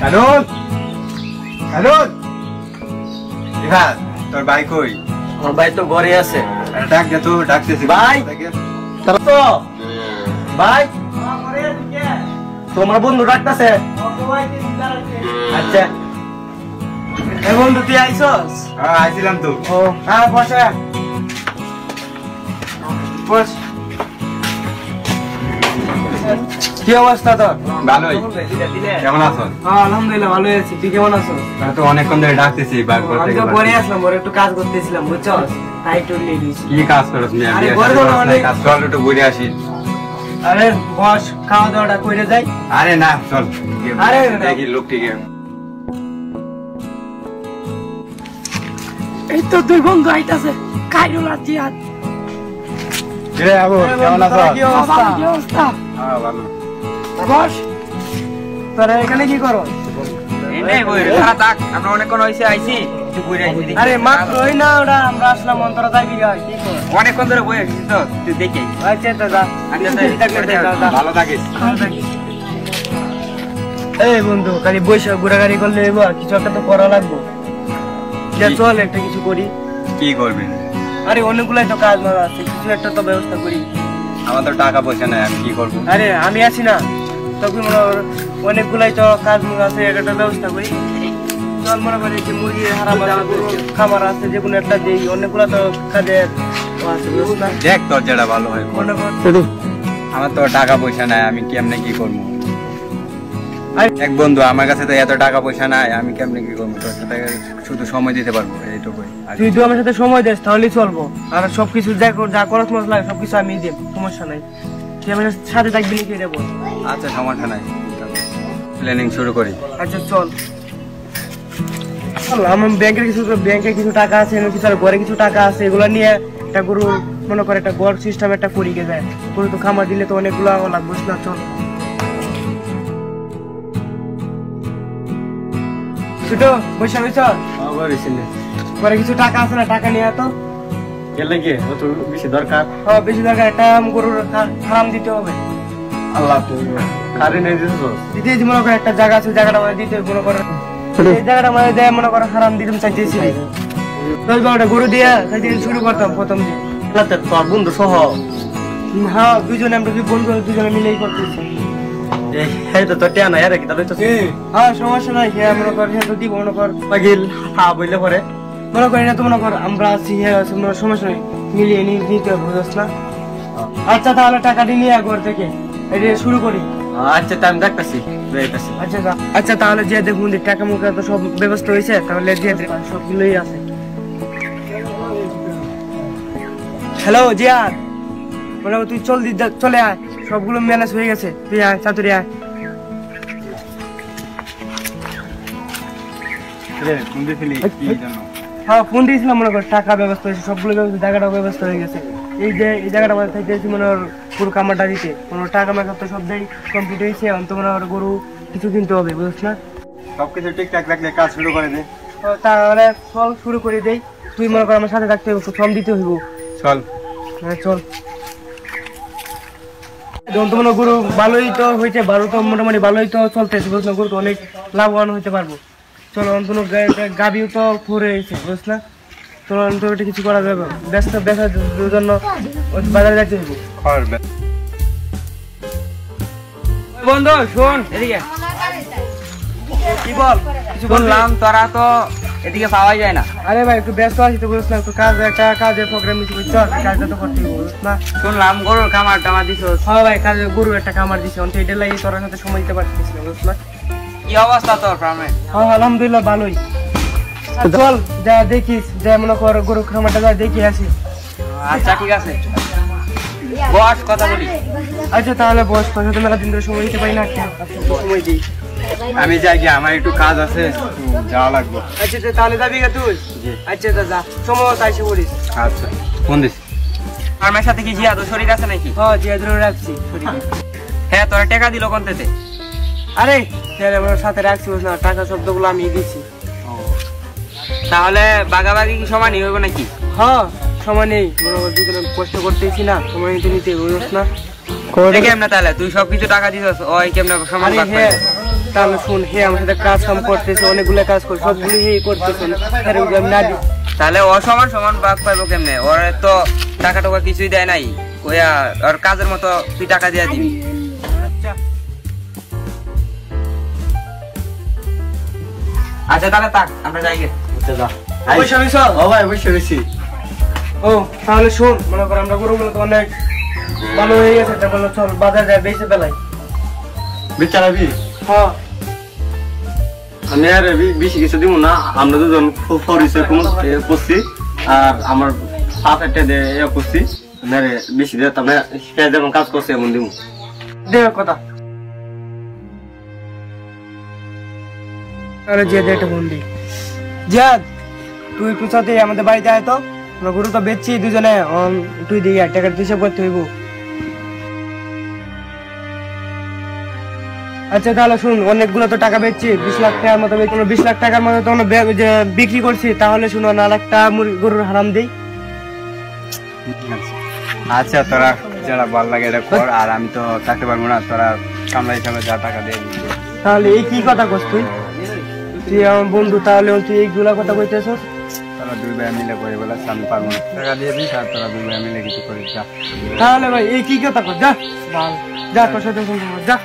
কানুন কানুন বিহার তোর ভাই কই? আমার ভাই তো ঘরে আছে। ডাক দে তো, ডাকতেছি ভাই তো ভাই তোমার বন্ধু ডাকতেছে। আচ্ছা এই বন্ধু তুই আইছস? হ্যাঁ আইছিলাম তো। ও হ্যাঁ বসে বস। কি অবস্থা তোর? ভালোই। কেমন আছো? হ্যাঁ আলহামদুলিল্লাহ ভালোই আছি। তুই কেমন আছো? তো অনেকক্ষণ ধরে ডাকতেছি বাগ করতে। আমি তো ঘরে আসলাম, ঘরে একটু কাজ করতেছিলাম বুঝছস, তাই একটু লেট হইছে। কি কাজ করছ মিয়া? আরে ঘরে তো অনেক কাজ চল একটু ঘুরে আসি। আরে বস, খাওয়া দাওয়াটা কইরে যাই। আরে না চল। আরে দেখি লোকটিকে। এই তো দুই বন্ধু আইতাছে, কাইরুল আর জিয়াদ। রে আবু কেমন আছো? কি অবস্থা? কি অবস্থা? হ্যাঁ ভালো। বস, তোরা এখানে কি করো? এই বই রে থাক, আমরা অনেকক্ষণ হইছে আইছি, একটু বই রাখি। আরে মাত্র ওই না ওটা আমরা আসলাম অন্তরা যাবি গা, কি কর? অনেকক্ষণ ধরে বই আছি তো, তুই দেখে আচ্ছা তো যা। ভালো থাকিস। এই বন্ধু খালি বৈশাখ ঘোরাঘুরি করলে হইব, কিছু একটা তো করা লাগবো। যা চল একটা কিছু করি। কি করবেন? আরে অনেকগুলাই তো কাজ মারা আছে, কিছু একটা তো ব্যবস্থা করি। আমার তো টাকা পয়সা নাই, আমি কি করবো? আরে আমি আছি না, তখন মনে কর অনেকগুলাই তো কাজ মারা আছে, একটা ব্যবস্থা করি। চল মনে করি যে মুরগি হারাম আছে, খামার আছে, যে কোনো একটা দেই, অনেকগুলা তো কাজের আছে ব্যবস্থা। দেখ তোর যেটা ভালো হয়। মনে কর আমার তো টাকা পয়সা নাই, আমি কেমনে কি করবো? এক বন্ধু আমার কাছে তো এত টাকা পয়সা নাই, আমি কেমনে কি করবো? তোর সাথে শুধু সময় দিতে পারবো এইটুকুই। তুই তো আমার সাথে সময় দিস তাহলেই চলবো। আর সবকিছু যা খরচ মরচ লাগে সবকিছু আমি দেব, সমস্যা নাই। তুই আমার সাথে থাকবি নাকি দেবো? আচ্ছা সমস্যা নাই, প্ল্যানিং শুরু করি। আচ্ছা চল। আমার ব্যাংকে কিছু টাকা আছে, কিছু আর ঘরে কিছু টাকা আছে, এগুলো নিয়ে একটা গরু মনে করে একটা গড় সিস্টেম একটা করি গে যায়। গরু তো খামার দিলে তো অনেকগুলো লাগবে না। চল ছোট বৈশা চল। ঘরে কিছু টাকা আছে না, টাকা নিয়ে তো বেশি দরকার। হ্যাঁ বেশি দরকার, একটা গরুর খারাম দিতে হবে। আল্লাহ দিতে মনে করে একটা জায়গা আছে, জায়গাটা মানে দিতে মনে করে এই জায়গাটা মানে দেয় মনে করে হারাম দিতাম চাইতেছি। 10-12টা গরু দিয়া শুরু করতাম প্রথম দিন। তোর বন্ধু সহ? হ্যাঁ দুজনে, আমরা বন্ধু দুজনে মিলেই করতেছি। এই তো তোর টিয়া নাই আর কি, তাহলে তো হ্যাঁ সমস্যা নাই, হ্যাঁ মনে কর হ্যাঁ তো দিব মনে কর পাগিল হ্যাঁ বললে পরে মনে করি না তো মনে কর আমরা আছি, হ্যাঁ আছে, সমস্যা নেই, মিলিয়ে নিতে হবে বুঝছ না? আচ্ছা তাহলে টাকাটি নিয়ে ঘর থেকে এটা শুরু করি। আচ্ছা তাই আমি দেখতেছি। আচ্ছা আচ্ছা তাহলে যে দেখুন টাকা মুখে তো সব ব্যবস্থা হয়েছে, তাহলে দিয়ে সবগুলোই আছে। হ্যালো জিয়াদ, বলে তুই চলে আয়, সবগুলো ম্যানেজ হয়ে গেছে, তুই আয় চাতুরি আয়। হ্যাঁ ফোন দিয়েছিলাম মনে কর, টাকা ব্যবস্থা হয়েছে, সবগুলো ব্যবস্থা, জায়গাটাও ব্যবস্থা হয়ে গেছে। এই যে এই জায়গাটা মানে থাকতেছি মনে হয় পুরো কামারটা দিতে, কোনো টাকা মেকআপ তো সব দেয় কমপ্লিট হয়েছে, অন্ত মনে হয় গরু কিছু কিনতে হবে বুঝছ না? সবকিছু ঠিকঠাক রাখলে কাজ শুরু করে দে। তাহলে চল শুরু করে দেই। তুই মনে কর আমার সাথে থাকতে হবে, শ্রম দিতে হইব। চল। হ্যাঁ চল। মনে গরু ভালোই তো হয়েছে, ভালো তো মোটামুটি ভালোই তো চলতেছে বুঝছ না, গরু তো অনেক লাভবান হইতে পারবো। চলো অন্তত গাবিও তো ফুরে হয়েছে বুঝছ না, চলো অন্তত কিছু করা যাবে, ব্যস্ত বেচার জন্য বাজারে যাইতে হইব। বন্ধু শোন এদিকে, কি বল? কিছু শুনলাম তোরা তো এদিকে পাওয়াই যায় না। আরে ভাই একটু ব্যস্ত আছি তো বুঝছ না, একটু কাজ একটা কাজের প্রোগ্রাম দিচ্ছি বুঝছ, কাজটা তো করতে হইব বুঝছ না? শুনলাম গরুর খামার টামার দিছ। হ্যাঁ ভাই কাজে গরু একটা খামার দিছে, অন্ত এটা লাগে তোর সাথে সময় দিতে পারতেছি না বুঝছ না? কি অবস্থা তোর ফার্মে? হ্যাঁ আলহামদুলিল্লাহ ভালোই। চল যা দেখিস, যা মনে কর গরু খামারটা যা দেখি আসি। আচ্ছা ঠিক আছে, বস কথা বলি। আচ্ছা তাহলে বস, তোর সাথে মেলা দিন ধরে সময় দিতে পারি না, সময় দিই। আমি যাই কি, আমার একটু কাজ আছে, যাওয়া লাগবে। আচ্ছা তাহলে যাবি গা তুই? আচ্ছা যা, সময় আইসে পড়িস। আচ্ছা ফোন দিস। ফার্মের সাথে কি জিয়া তো শরীর আছে নাকি? হ্যাঁ জিয়া ধরে রাখছি। হ্যাঁ তোরা টাকা দিল কোনতে? আরে সাথে রাখছি বুঝ না, টাকা শব্দগুলো আমি দিচ্ছি। তাহলে বাগাবাগি কি সমানই হইব নাকি? হ্যাঁ সময় নেই, দুজনে কষ্ট করতেছি না, সময় নিতে নিতে বুঝছ না? এই কেমনে তাহলে তুই সবকিছু টাকা দিছস ওই কেমনে সমান আরে ভাগ হ্যাঁ পাইবে? তাহলে শুন হে আমার সাথে কাজ কাম করতেছে, অনেকগুলো কাজ করে সবগুলো হে করতেছে, আরে ওগুলো আমি না দিই। তাহলে ও সমান সমান ভাগ পাইবো কেমনে? ওর তো টাকা টাকা কিছুই দেয় নাই, ওয়া ওর কাজের মতো তুই টাকা দিয়া দিবি। আচ্ছা তাহলে থাক, আমরা যাই গে। পয়সা হইছ? ও ভাই বসে রয়েছি। ও তাহলে শুন, মনে কর আমরা গরুগুলো তো অনেক ভালো হয়ে গেছে, তা বললো চল বাজার যায় বেঁচে ফেলাই। বিচারাবি হ্যাঁ আমি আর বেশি কিছু দিব না, আমরা দুজন পরিচয় করছি আর আমার 7-8টা দিয়ে করছি, বেশি দিয়ে তবে সে যেমন কাজ করছে এমন দিব। দেখ কথা তাহলে যে একটা ফোন দিই। জিয়াদ তুই একটু সাথে আমাদের বাড়িতে আয় তো, আমরা গরু তো বেচছি দুজনে, তুই দিই টাকার হিসাব করতে হইব। আচ্ছা তাহলে শুন, অনেকগুলো তো টাকা বেচছি, 20 লাখ টাকার মতো বেচছি, 20 লাখ টাকার মতো তো আমরা বিক্রি করছি, তাহলে শুনো না লাখটা গরুর হারাম দিই। আচ্ছা তোরা যারা ভালো লাগে এটা কর, আর আমি তো থাকতে পারবো না, তোরা কামলা হিসাবে যা টাকা দিয়ে দিবি। তাহলে এই কি কথা কস তুই? তুই আমার বন্ধু, তাহলে তুই এইগুলা কথা কইতেছস? তোরা দুই ভাই মিলে করে বলে আমি পারবো না, টাকা দিয়ে দিস আর তোরা দুই ভাই মিলে কিছু করিস যা। তাহলে ভাই এই কি কথা কর, যা যা তোর সাথে যা।